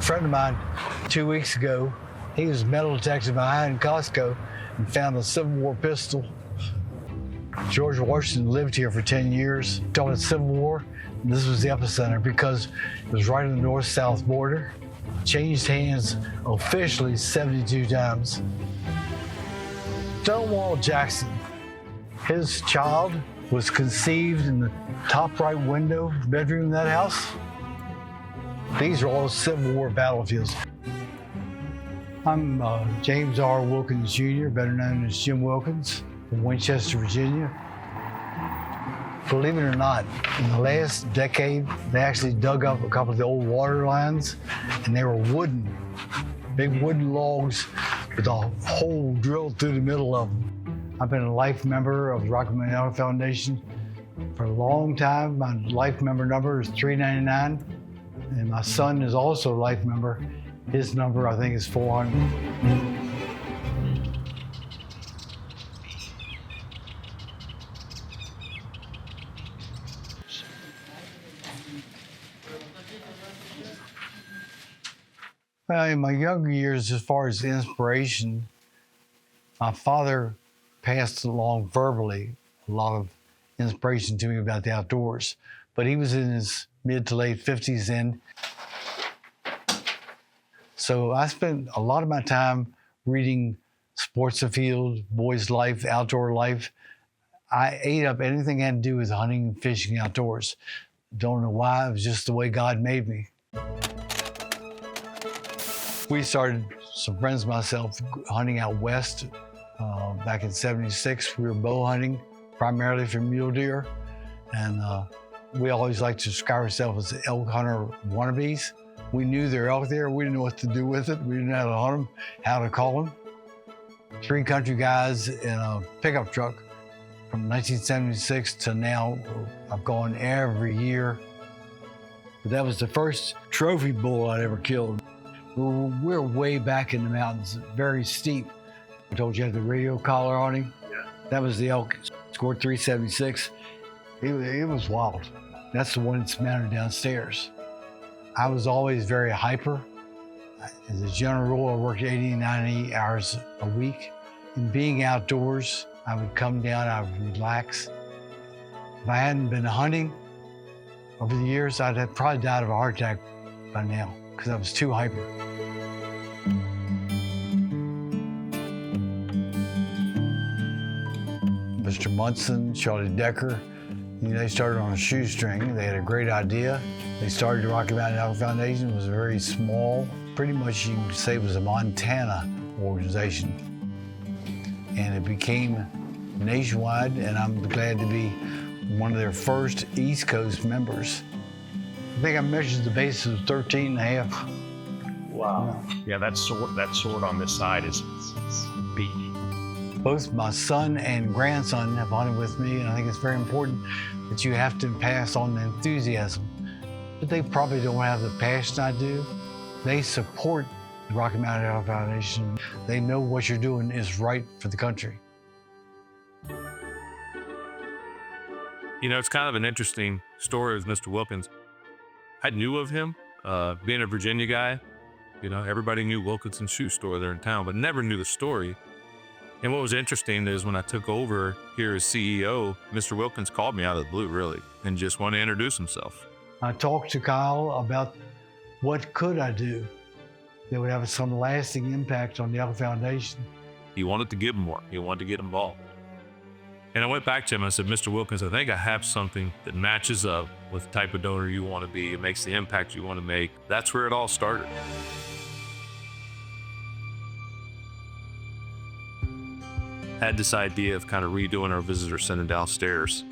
A friend of mine 2 weeks ago, he was metal detecting behind Costco and found a Civil War pistol. George Washington lived here for 10 years. During the Civil War, this was the epicenter because it was right on the north-south border. Changed hands officially 72 times. Stonewall Jackson, his child was conceived in the top right window bedroom of that house. These are all Civil War battlefields. I'm James R. Wilkins Jr., better known as Jim Wilkins, from Winchester, Virginia. Believe it or not, in the last decade, they actually dug up a couple of the old water lines, and they were wooden, big wooden logs with a hole drilled through the middle of them. I've been a life member of the Rocky Mountain Foundation for a long time. My life member number is 399, and my son is also a life member. His number, I think, is 400. Well, in my younger years, as far as inspiration, my father passed along verbally a lot of inspiration to me about the outdoors. But he was in his mid to late 50s then. So I spent a lot of my time reading Sports Afield, Boys Life, Outdoor Life. I ate up anything that had to do with hunting and fishing outdoors. Don't know why, it was just the way God made me. We started, some friends and myself, hunting out west back in '76. We were bow hunting, primarily for mule deer. And we always liked to describe ourselves as elk hunter wannabes. We knew there were elk there. We didn't know what to do with it. We didn't know how to hunt them, how to call them. 3 country guys in a pickup truck from 1976 to now. I've gone every year. But that was the first trophy bull I'd ever killed. We're way back in the mountains, very steep. I told you I had the radio collar on him. Yeah. That was the elk, scored 376. It was wild. That's the one that's mounted downstairs. I was always very hyper. As a general rule, I worked 80, 90 hours a week. And being outdoors, I would come down, I would relax. If I hadn't been hunting over the years, I'd have probably died of a heart attack by now, because I was too hyper. Mr. Munson, Charlie Decker, they started on a shoestring. They had a great idea. They started the Rocky Mountain Elk Foundation. It was very small. Pretty much you can say it was a Montana organization. And it became nationwide, and I'm glad to be one of their first East Coast members. I think I measured the base of 13 and a half. Wow. Yeah, that sword on this side is beefy. Both my son and grandson have hunted with me, and I think it's very important that you have to pass on the enthusiasm. But they probably don't have the passion I do. They support the Rocky Mountain Elk Foundation. They know what you're doing is right for the country. You know, it's kind of an interesting story with Mr. Wilkins. I knew of him, being a Virginia guy. Everybody knew Wilkinson's shoe store there in town, but never knew the story. And what was interesting is when I took over here as CEO, Mr. Wilkins called me out of the blue, really, and just wanted to introduce himself. I talked to Kyle about what could I do that would have some lasting impact on the Elk Foundation. He wanted to give more. He wanted to get involved. And I went back to him and I said, Mr. Wilkins, I think I have something that matches up with the type of donor you want to be. It makes the impact you want to make. That's where it all started. Had this idea of kind of redoing our visitor center downstairs.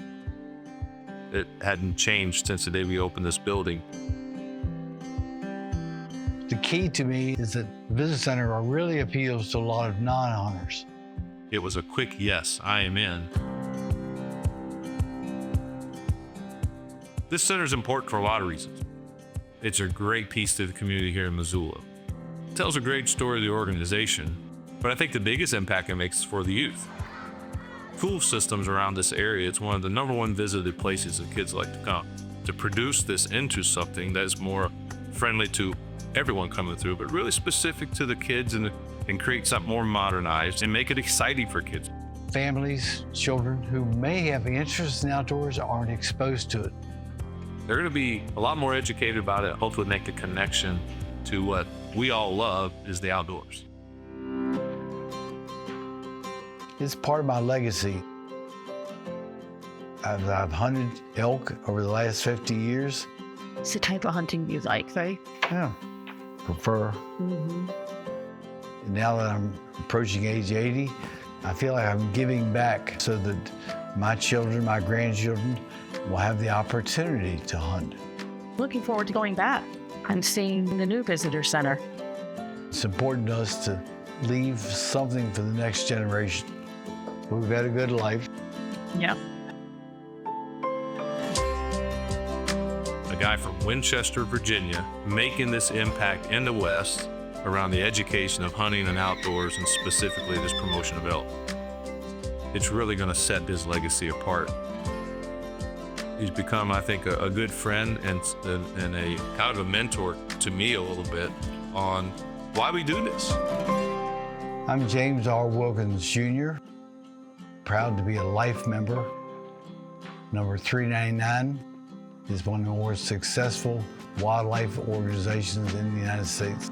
It hadn't changed since the day we opened this building. The key to me is that the visitor center really appeals to a lot of non-hunters. It was a quick yes, I am in. This center is important for a lot of reasons. It's a great piece to the community here in Missoula. It tells a great story of the organization, but I think the biggest impact it makes is for the youth. School systems around this area, it's one of the #1 visited places that kids like to come. To produce this into something that is more friendly to everyone coming through, but really specific to the kids and create something more modernized and make it exciting for kids. Families, children who may have interest in outdoors aren't exposed to it. They're going to be a lot more educated about it, hopefully make the connection to what we all love is the outdoors. It's part of my legacy. I've hunted elk over the last 50 years. It's the type of hunting you like, right? Yeah, prefer. Now that I'm approaching age 80, I feel like I'm giving back so that my children, my grandchildren will have the opportunity to hunt. Looking forward to going back and seeing the new visitor center. It's important to us to leave something for the next generation. We've had a good life. Yeah. A guy from Winchester, Virginia, making this impact in the West around the education of hunting and outdoors, and specifically this promotion of elk. It's really going to set his legacy apart. He's become, I think, a good friend and a kind of a mentor to me a little bit on why we do this. I'm James R. Wilkins Jr., proud to be a life member. Number 399 is one of the more successful wildlife organizations in the United States.